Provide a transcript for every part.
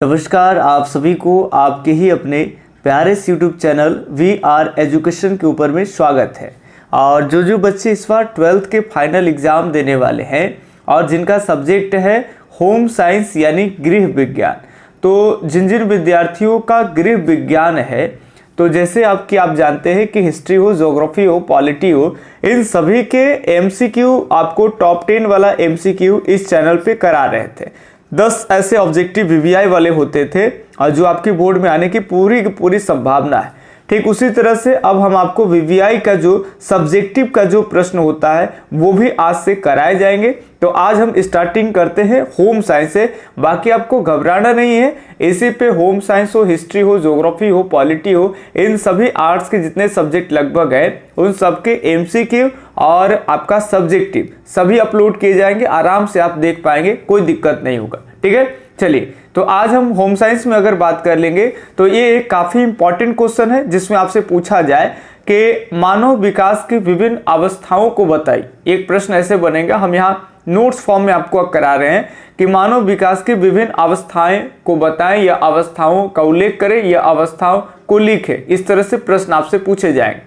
नमस्कार, आप सभी को आपके ही अपने प्यारे से यूट्यूब चैनल VR एजुकेशन के ऊपर में स्वागत है। और जो बच्चे इस बार 12th के फाइनल एग्ज़ाम देने वाले हैं और जिनका सब्जेक्ट है होम साइंस यानी गृह विज्ञान, तो जिन विद्यार्थियों का गृह विज्ञान है, तो जैसे आप जानते हैं कि हिस्ट्री हो, ज्योग्राफी हो, पॉलिटी हो, इन सभी के MCQ आपको टॉप 10 वाला MCQ इस चैनल पे करा रहे थे। 10 ऐसे ऑब्जेक्टिव VVI वाले होते थे और जो आपकी बोर्ड में आने की पूरी संभावना है। ठीक उसी तरह से अब हम आपको VVI का जो सब्जेक्टिव का जो प्रश्न होता है वो भी आज से कराए जाएंगे। तो आज हम स्टार्टिंग करते हैं होम साइंस से। बाकी आपको घबराना नहीं है, इसी पे होम साइंस हो, हिस्ट्री हो, ज्योग्राफी हो, पॉलिटी हो, इन सभी आर्ट्स के जितने सब्जेक्ट लगभग हैं उन सबके MCQ और आपका सब्जेक्टिव सभी अपलोड किए जाएंगे। आराम से आप देख पाएंगे, कोई दिक्कत नहीं होगा। ठीक है, चलिए तो आज हम होम साइंस में अगर बात कर लेंगे तो ये एक काफ़ी इंपॉर्टेंट क्वेश्चन है जिसमें आपसे पूछा जाए कि मानव विकास की विभिन्न अवस्थाओं को बताइए। एक प्रश्न ऐसे बनेगा, हम यहाँ नोट्स फॉर्म में आपको करा रहे हैं कि मानव विकास की विभिन्न अवस्थाएं को बताएं या अवस्थाओं का उल्लेख करें या अवस्थाओं को लिखें। इस तरह से प्रश्न आपसे पूछे जाएंगे।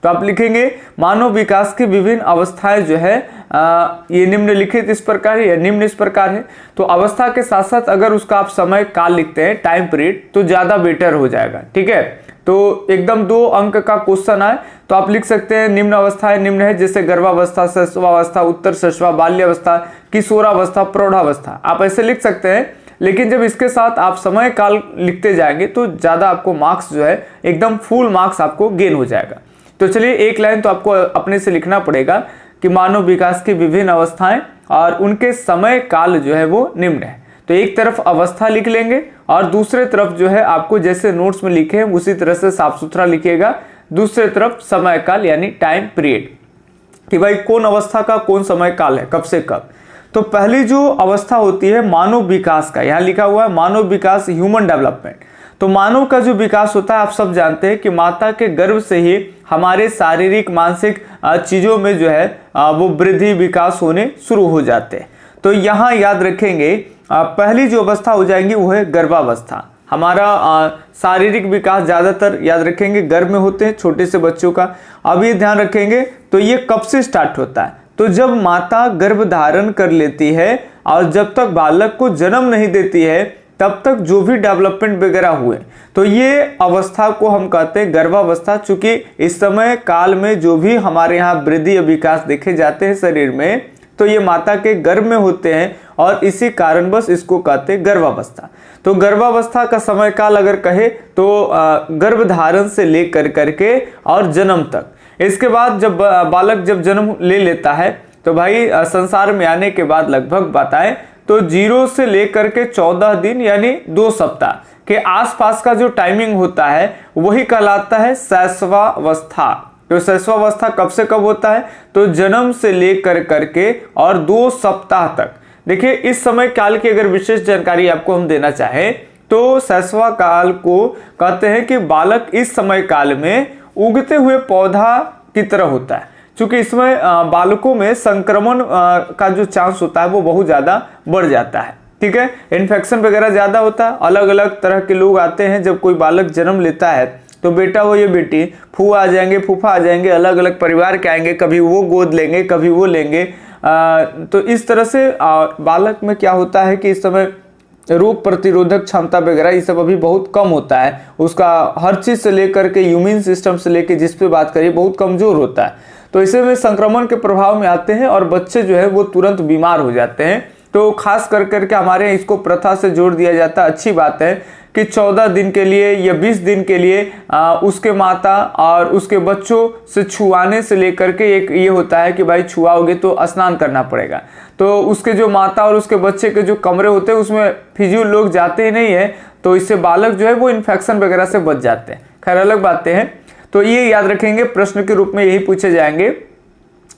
तो आप लिखेंगे मानव विकास की विभिन्न अवस्थाएं जो है ये निम्नलिखित इस प्रकार है या निम्न इस प्रकार है। तो अवस्था के साथ साथ अगर उसका आप समय काल लिखते हैं, टाइम पीरियड, तो ज़्यादा बेटर हो जाएगा। ठीक है, तो एकदम 2 अंक का क्वेश्चन आए तो आप लिख सकते हैं निम्न अवस्थाएं निम्न है, जैसे गर्भावस्था, शैशवावस्था, उत्तर शैशवा, बाल्यावस्था, किशोरावस्था, प्रौढ़ावस्था, आप ऐसे लिख सकते हैं। लेकिन जब इसके साथ आप समय काल लिखते जाएंगे तो ज़्यादा आपको मार्क्स जो है एकदम फुल मार्क्स आपको गेन हो जाएगा। तो चलिए एक लाइन तो आपको अपने से लिखना पड़ेगा कि मानव विकास की विभिन्न अवस्थाएं और उनके समय काल जो है वो निम्न है। तो एक तरफ अवस्था लिख लेंगे और दूसरे तरफ जो है आपको जैसे नोट्स में लिखे हैं उसी तरह से साफ सुथरा लिखिएगा। दूसरे तरफ समय काल यानी टाइम पीरियड, कि भाई कौन अवस्था का कौन समय काल है, कब से कब। तो पहली जो अवस्था होती है मानव विकास का, यहाँ लिखा हुआ है मानव विकास, ह्यूमन डेवलपमेंट। तो मानव का जो विकास होता है आप सब जानते हैं कि माता के गर्भ से ही हमारे शारीरिक मानसिक चीज़ों में जो है वो वृद्धि विकास होने शुरू हो जाते हैं। तो यहाँ याद रखेंगे पहली जो अवस्था हो जाएंगी वो है गर्भावस्था। हमारा शारीरिक विकास ज़्यादातर याद रखेंगे गर्भ में होते हैं छोटे से बच्चों का। अब ये ध्यान रखेंगे तो ये कब से स्टार्ट होता है, तो जब माता गर्भ धारण कर लेती है और जब तक बालक को जन्म नहीं देती है तब तक जो भी डेवलपमेंट वगैरह हुए, तो ये अवस्था को हम कहते हैं गर्भावस्था। चूंकि इस समय काल में जो भी हमारे यहाँ वृद्धि या विकास देखे जाते हैं शरीर में, तो ये माता के गर्भ में होते हैं और इसी कारणवश इसको कहते हैं गर्भावस्था। तो गर्भावस्था का समय काल अगर कहे तो गर्भधारण से लेकर करके और जन्म तक। इसके बाद जब बालक जब जन्म ले लेता है तो भाई संसार में आने के बाद लगभग बताएं तो 0 से लेकर के 14 दिन यानी 2 सप्ताह के आसपास का जो टाइमिंग होता है वही कहलाता है शैशवावस्था। तो शैशवावस्था कब से कब होता है, तो जन्म से लेकर करके और 2 सप्ताह तक। देखिए इस समय काल की अगर विशेष जानकारी आपको हम देना चाहें तो शैशवा काल को कहते हैं कि बालक इस समय काल में उगते हुए पौधा की तरह होता है। चूंकि इसमें बालकों में संक्रमण का जो चांस होता है वो बहुत ज़्यादा बढ़ जाता है। ठीक है, इन्फेक्शन वगैरह ज़्यादा होता है। अलग अलग तरह के लोग आते हैं। जब कोई बालक जन्म लेता है तो बेटा हो या बेटी, फूआ आ जाएंगे, फूफा आ जाएंगे, अलग अलग परिवार के आएंगे, कभी वो गोद लेंगे, कभी वो लेंगे। तो इस तरह से बालक में क्या होता है कि इस समय रोग प्रतिरोधक क्षमता वगैरह ये सब अभी बहुत कम होता है। उसका हर चीज़ से लेकर के इम्यून सिस्टम से लेकर जिस पे बात करिए बहुत कमज़ोर होता है। तो इसे में संक्रमण के प्रभाव में आते हैं और बच्चे जो है वो तुरंत बीमार हो जाते हैं। तो खास कर करके हमारे यहाँ इसको प्रथा से जोड़ दिया जाता है। अच्छी बात है कि 14 दिन के लिए या 20 दिन के लिए उसके माता और उसके बच्चों से छुआने से लेकर के एक ये होता है कि भाई छुआओगे तो स्नान करना पड़ेगा। तो उसके जो माता और उसके बच्चे के जो कमरे होते हैं उसमें फिजूल लोग जाते ही नहीं है, तो इससे बालक जो है वो इन्फेक्शन वगैरह से बच जाते हैं। खैर अलग बातें हैं। तो ये याद रखेंगे, प्रश्न के रूप में यही पूछे जाएंगे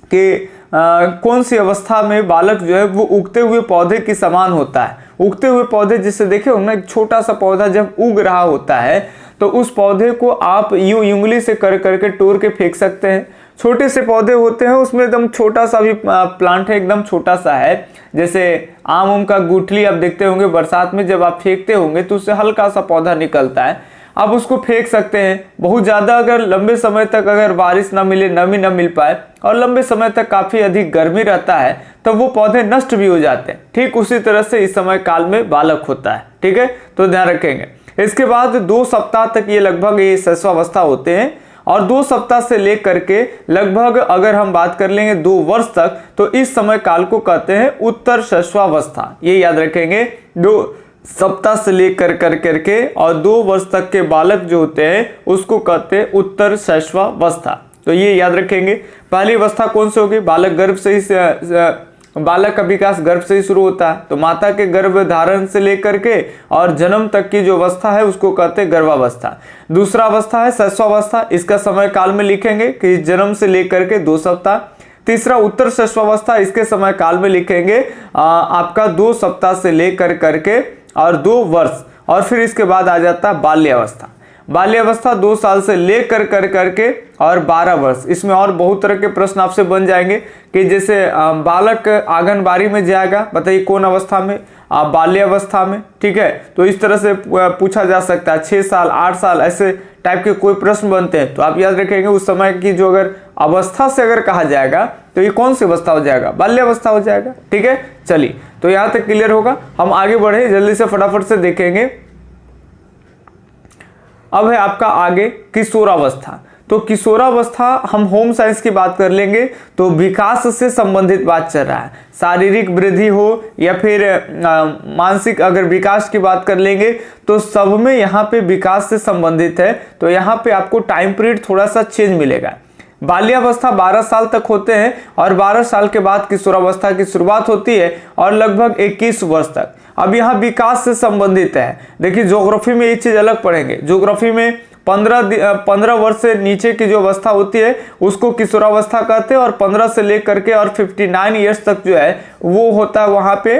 कि कौन सी अवस्था में बालक जो है वो उगते हुए पौधे की समान होता है। उगते हुए पौधे जिससे देखे उनमें एक छोटा सा पौधा जब उग रहा होता है तो उस पौधे को आप यूं उंगली से कर करके तोड़ के फेंक सकते हैं। छोटे से पौधे होते हैं, उसमें एकदम छोटा सा भी प्लांट है, एकदम छोटा सा है। जैसे आम का गुठली आप देखते होंगे बरसात में जब आप फेंकते होंगे तो उससे हल्का सा पौधा निकलता है, आप उसको फेंक सकते हैं। बहुत ज़्यादा अगर लंबे समय तक अगर बारिश ना मिले, नमी ना मिल पाए और लंबे समय तक काफ़ी अधिक गर्मी रहता है तो वो पौधे नष्ट भी हो जाते हैं। ठीक उसी तरह से इस समय काल में बालक होता है। ठीक है, तो ध्यान रखेंगे। इसके बाद 2 सप्ताह तक ये लगभग ये शैशवावस्था होते हैं और 2 सप्ताह से लेकर के लगभग अगर हम बात कर लेंगे 2 वर्ष तक, तो इस समय काल को कहते हैं उत्तर शैशवावस्था। ये याद रखेंगे, 2 सप्ताह से लेकर करके और 2 वर्ष तक के बालक जो होते हैं उसको कहते हैं उत्तर शैशवावस्था। तो ये याद रखेंगे। पहली अवस्था कौन सी होगी? बालक गर्भ से ही बालक का विकास गर्भ से ही शुरू होता है, तो माता के गर्भ धारण से लेकर के और जन्म तक की जो अवस्था है उसको कहते हैं गर्भावस्था। दूसरा अवस्था है शैशवावस्था, इसका समय काल में लिखेंगे कि जन्म से लेकर के 2 सप्ताह। तीसरा उत्तर शैशवावस्था, इसके समय काल में लिखेंगे आपका 2 सप्ताह से लेकर करके और 2 वर्ष। और फिर इसके बाद आ जाता है बाल्यावस्था। बाल्यावस्था 2 साल से लेकर करके और 12 वर्ष। इसमें और बहुत तरह के प्रश्न आपसे बन जाएंगे कि जैसे बालक आंगनबाड़ी में जाएगा, बताइए कौन अवस्था में? बाल्यावस्था में। ठीक है, तो इस तरह से पूछा जा सकता है। 6 साल 8 साल ऐसे टाइप के कोई प्रश्न बनते हैं, तो आप याद रखेंगे उस समय की जो अगर अवस्था से अगर कहा जाएगा तो ये कौन सी अवस्था हो जाएगा? बाल्यावस्था हो जाएगा। ठीक है, चलिए तो यहाँ तक क्लियर होगा। हम आगे बढ़े, जल्दी से फटाफट से देखेंगे। अब है आपका आगे किशोरावस्था। तो किशोरावस्था हम होम साइंस की बात कर लेंगे तो विकास से संबंधित बात चल रहा है। शारीरिक वृद्धि हो या फिर मानसिक अगर विकास की बात कर लेंगे तो सब में यहाँ पे विकास से संबंधित है। तो यहाँ पे आपको टाइम पीरियड थोड़ा सा चेंज मिलेगा। बाल्यावस्था 12 साल तक होते हैं और 12 साल के बाद किशोरावस्था की शुरुआत होती है और लगभग 21 वर्ष तक। अब यहाँ विकास से संबंधित है। देखिए ज्योग्राफी में ये चीज अलग पढ़ेंगे। ज्योग्राफी में 15 वर्ष से नीचे की जो अवस्था होती है उसको किशोरावस्था कहते हैं और 15 से लेकर के और 59 ईयर्स तक जो है वो होता है वहाँ पे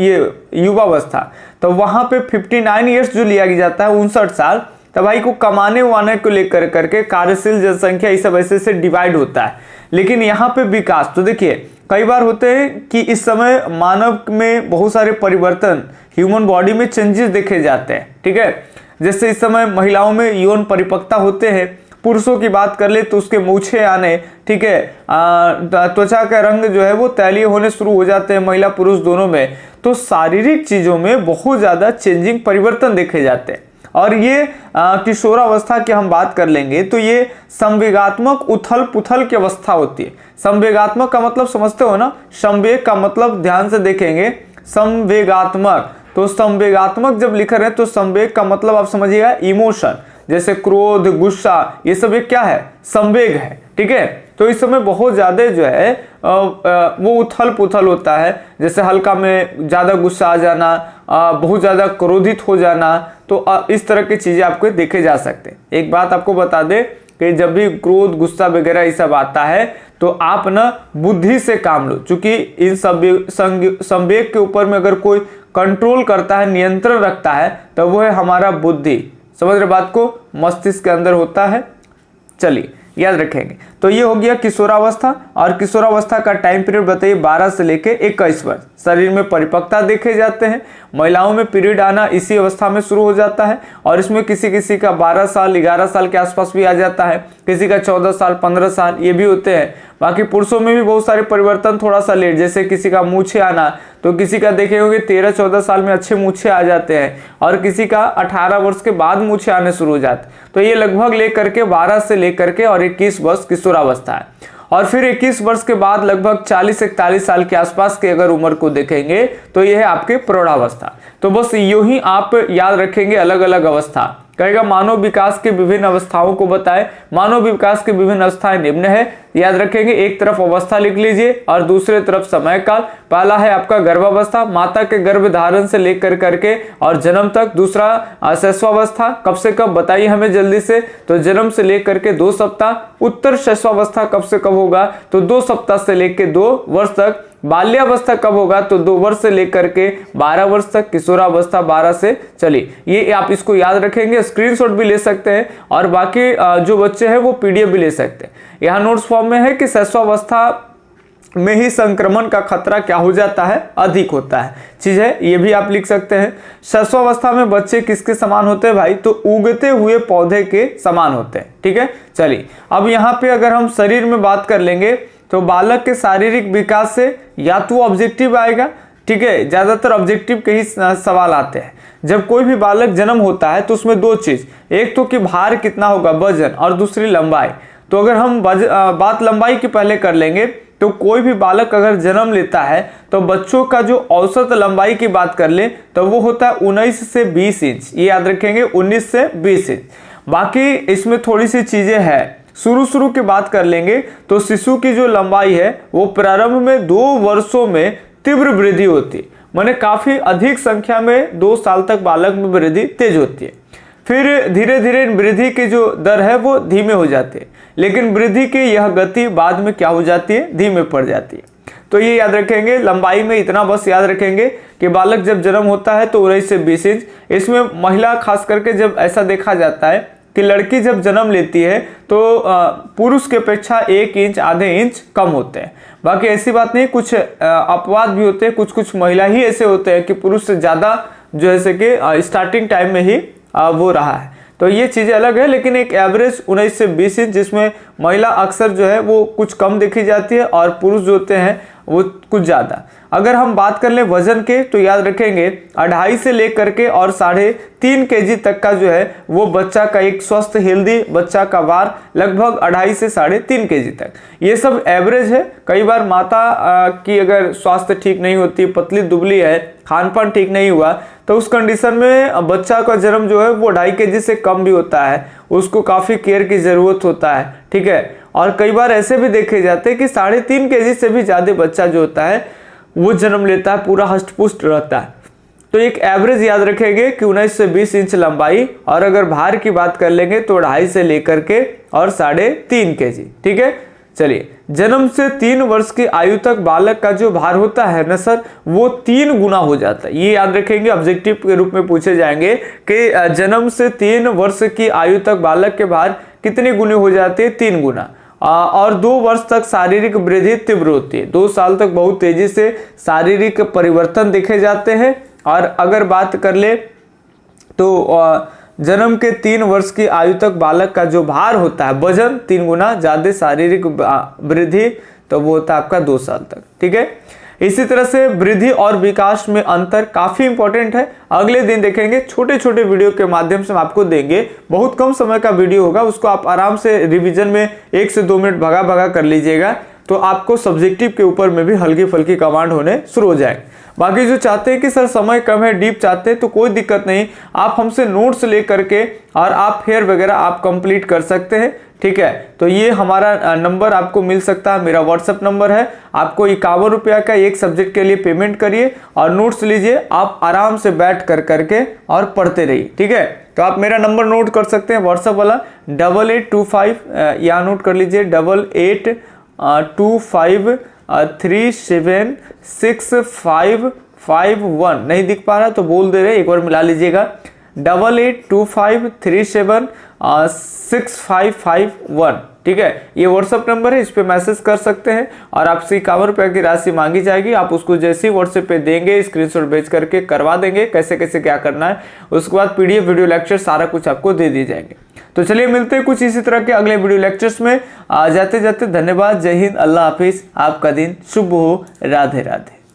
ये युवावस्था। तो वहाँ पे 59 ईयर्स जो लिया जाता है 59 साल, तो भाई को कमाने वाने को लेकर करके कार्यशील जनसंख्या इस सब ऐसे से डिवाइड होता है। लेकिन यहाँ पे विकास, तो देखिए कई बार होते हैं कि इस समय मानव में बहुत सारे परिवर्तन, ह्यूमन बॉडी में चेंजेस देखे जाते हैं। ठीक है, जैसे इस समय महिलाओं में यौन परिपक्वता होते हैं। पुरुषों की बात कर ले तो उसके मूछें आने, ठीक है, त्वचा का रंग जो है वो तैलीय होने शुरू हो जाते हैं महिला पुरुष दोनों में। तो शारीरिक चीजों में बहुत ज्यादा चेंजिंग परिवर्तन देखे जाते हैं। और ये किशोरावस्था की हम बात कर लेंगे तो ये संवेगात्मक उथल पुथल की अवस्था होती है। संवेगात्मक का मतलब समझते हो ना? संवेग का मतलब ध्यान से देखेंगे, संवेगात्मक। तो संवेगात्मक जब लिख रहे हैं तो संवेग का मतलब आप समझिएगा इमोशन, जैसे क्रोध, गुस्सा, ये सब एक क्या है? संवेग है। ठीक है, तो इस समय बहुत ज्यादा जो है वो उथल पुथल होता है। जैसे हल्का में ज्यादा गुस्सा आ जाना, बहुत ज्यादा क्रोधित हो जाना, तो इस तरह की चीजें आपको देखे जा सकते हैं। एक बात आपको बता दे कि जब भी क्रोध, गुस्सा वगैरह ये सब आता है तो आप ना बुद्धि से काम लो, क्योंकि इन संवेग के ऊपर में अगर कोई कंट्रोल करता है, नियंत्रण रखता है, तो वो है हमारा बुद्धि। समझ रहे बात को? मस्तिष्क के अंदर होता है। चलिए याद रखेंगे। तो ये हो गया किशोरावस्था। और किशोरावस्था का टाइम पीरियड बताइए 12 से लेके 21 वर्ष। शरीर में परिपक्वता देखे जाते हैं। महिलाओं में पीरियड आना इसी अवस्था में शुरू हो जाता है और इसमें किसी किसी का 12 साल 11 साल के आसपास भी आ जाता है, किसी का 14 साल 15 साल ये भी होते हैं। बाकी पुरुषों में भी बहुत सारे परिवर्तन थोड़ा सा लेट, जैसे किसी का मूछे आना, तो किसी का देखे होंगे 13-14 साल में अच्छे मूछे आ जाते हैं और किसी का 18 वर्ष के बाद मूछे आने शुरू हो जाते। तो ये लगभग लेकर के 12 से लेकर के और 21 वर्ष किशोरावस्था है। और फिर 21 वर्ष के बाद लगभग 40-41 साल के आसपास के अगर उम्र को देखेंगे तो यह है आपके प्रौढ़ावस्था। तो बस यूं ही आप याद रखेंगे अलग अलग अवस्था। कहेगा मानव विकास के विभिन्न अवस्थाओं को बताएं। मानव विकास के विभिन्न अवस्थाएं निम्न है, याद रखेंगे। एक तरफ अवस्था लिख लीजिए और दूसरे तरफ समय काल। पहला है आपका गर्भावस्था, माता के गर्भ धारण से लेकर करके और जन्म तक। दूसरा शैशवावस्था, कब से कब बताइए हमें जल्दी से? तो जन्म से लेकर के 2 सप्ताह। उत्तर शैशवावस्था कब से कब होगा? तो 2 सप्ताह से लेकर 2 वर्ष तक। बाल्यावस्था कब होगा? तो 2 वर्ष से लेकर के 12 वर्ष तक। किशोरावस्था 12 से। चलिए ये आप इसको याद रखेंगे, स्क्रीनशॉट भी ले सकते हैं और बाकी जो बच्चे हैं वो पीडीएफ भी ले सकते हैं। यहाँ नोट्स फॉर्म में है कि शैशवावस्था में ही संक्रमण का खतरा क्या हो जाता है, अधिक होता है। चीज है, ये भी आप लिख सकते हैं। शैशवावस्था में बच्चे किसके समान होते हैं भाई, तो उगते हुए पौधे के समान होते हैं। ठीक है, चलिए अब यहाँ पे अगर हम शरीर में बात कर लेंगे तो बालक के शारीरिक विकास से या तो ऑब्जेक्टिव आएगा, ठीक है, ज्यादातर ऑब्जेक्टिव के ही सवाल आते हैं। जब कोई भी बालक जन्म होता है तो उसमें दो चीज, एक तो कि भार कितना होगा, वजन, और दूसरी लंबाई। तो अगर हम बात लंबाई की पहले कर लेंगे तो कोई भी बालक अगर जन्म लेता है तो बच्चों का जो औसत लंबाई की बात कर ले तो वो होता है 19 से 20 इंच। ये याद रखेंगे, 19 से 20 इंच। बाकी इसमें थोड़ी सी चीजें हैं। शुरू की बात कर लेंगे तो शिशु की जो लंबाई है वो प्रारंभ में 2 वर्षों में तीव्र वृद्धि होती है, माने काफी अधिक संख्या में 2 साल तक बालक में वृद्धि तेज होती है। फिर धीरे धीरे वृद्धि की जो दर है वो धीमे हो जाती है, लेकिन वृद्धि की यह गति बाद में क्या हो जाती है, धीमे पड़ जाती है। तो ये याद रखेंगे, लंबाई में इतना बस याद रखेंगे कि बालक जब जन्म होता है तो 19 से 20 इंच। इसमें महिला खास करके जब ऐसा देखा जाता है कि लड़की जब जन्म लेती है तो पुरुष की अपेक्षा 1 इंच आधे इंच कम होते हैं। बाकी ऐसी बात नहीं, कुछ अपवाद भी होते हैं, कुछ महिला ही ऐसे होते हैं कि पुरुष से ज्यादा जो है कि स्टार्टिंग टाइम में ही वो रहा है। तो ये चीजें अलग है, लेकिन एक एवरेज 19 से 20 इंच, जिसमें महिला अक्सर जो है वो कुछ कम देखी जाती है और पुरुष जो होते हैं वो कुछ ज्यादा। अगर हम बात कर ले वजन के तो याद रखेंगे 2.5 से लेकर के और 3.5 केजी तक का जो है वो बच्चा का, एक स्वस्थ हेल्दी बच्चा का भार लगभग 2.5 से 3.5 केजी तक। ये सब एवरेज है। कई बार माता की अगर स्वास्थ्य ठीक नहीं होती, पतली दुबली है, खान पान ठीक नहीं हुआ, तो उस कंडीशन में बच्चा का जन्म जो है वो 2.5 केजी से कम भी होता है, उसको काफी केयर की जरूरत होता है। ठीक है, और कई बार ऐसे भी देखे जाते हैं कि 3.5 केजी से भी ज्यादा बच्चा जो होता है वो जन्म लेता है, पूरा हष्ट पुष्ट रहता है। तो एक एवरेज याद रखेंगे कि 19 से 20 इंच लंबाई, और अगर भार की बात कर लेंगे तो 2.5 से लेकर के और 3.5 केजी। ठीक है, चलिए जन्म से 3 वर्ष की आयु तक बालक का जो भार होता है ना सर, वो 3 गुना हो जाता है। ये याद रखेंगे, ऑब्जेक्टिव के रूप में पूछे जाएंगे कि जन्म से 3 वर्ष की आयु तक बालक के भार कितने गुने हो जाते हैं, 3 गुना। और 2 वर्ष तक शारीरिक वृद्धि तीव्र होती है, 2 साल तक बहुत तेजी से शारीरिक परिवर्तन देखे जाते हैं। और अगर बात कर ले तो जन्म के 3 वर्ष की आयु तक बालक का जो भार होता है, वजन 3 गुना ज्यादा, शारीरिक वृद्धि तो वो होता है आपका 2 साल तक। ठीक है, इसी तरह से वृद्धि और विकास में अंतर काफी इंपॉर्टेंट है। अगले दिन देखेंगे, छोटे छोटे वीडियो के माध्यम से हम आपको देंगे। बहुत कम समय का वीडियो होगा, उसको आप आराम से रिवीजन में 1 से 2 मिनट भगा कर लीजिएगा, तो आपको सब्जेक्टिव के ऊपर में भी हल्की फुल्की कमांड होने शुरू हो जाएंगे। बाकी जो चाहते हैं कि सर समय कम है, डीप चाहते हैं, तो कोई दिक्कत नहीं, आप हमसे नोट्स ले करके और आप फेयर वगैरह आप कंप्लीट कर सकते हैं। ठीक है, तो ये हमारा नंबर आपको मिल सकता है, मेरा व्हाट्सएप नंबर है। आपको 51 रुपया का एक सब्जेक्ट के लिए पेमेंट करिए और नोट्स लीजिए, आप आराम से बैठ कर करके और पढ़ते रहिए। ठीक है, तो आप मेरा नंबर नोट कर सकते हैं, व्हाट्सएप वाला 8825, यहाँ नोट कर लीजिए 8825376551। नहीं दिख पा रहा तो बोल दे रहे, एक बार मिला लीजिएगा 8825376551। ठीक है, ये व्हाट्सएप नंबर है, इस पे मैसेज कर सकते हैं और आपसे 51 रुपये की राशि मांगी जाएगी। आप उसको जैसे ही व्हाट्सएप पे देंगे, स्क्रीनशॉट भेज करके करवा देंगे कैसे कैसे क्या करना है। उसके बाद पीडीएफ वीडियो लेक्चर सारा कुछ आपको दे दिए जाएंगे। तो चलिए मिलते हैं कुछ इसी तरह के अगले वीडियो लेक्चर्स में। जाते जाते धन्यवाद, जय हिंद, अल्लाह हाफिज, आपका दिन शुभ हो, राधे राधे।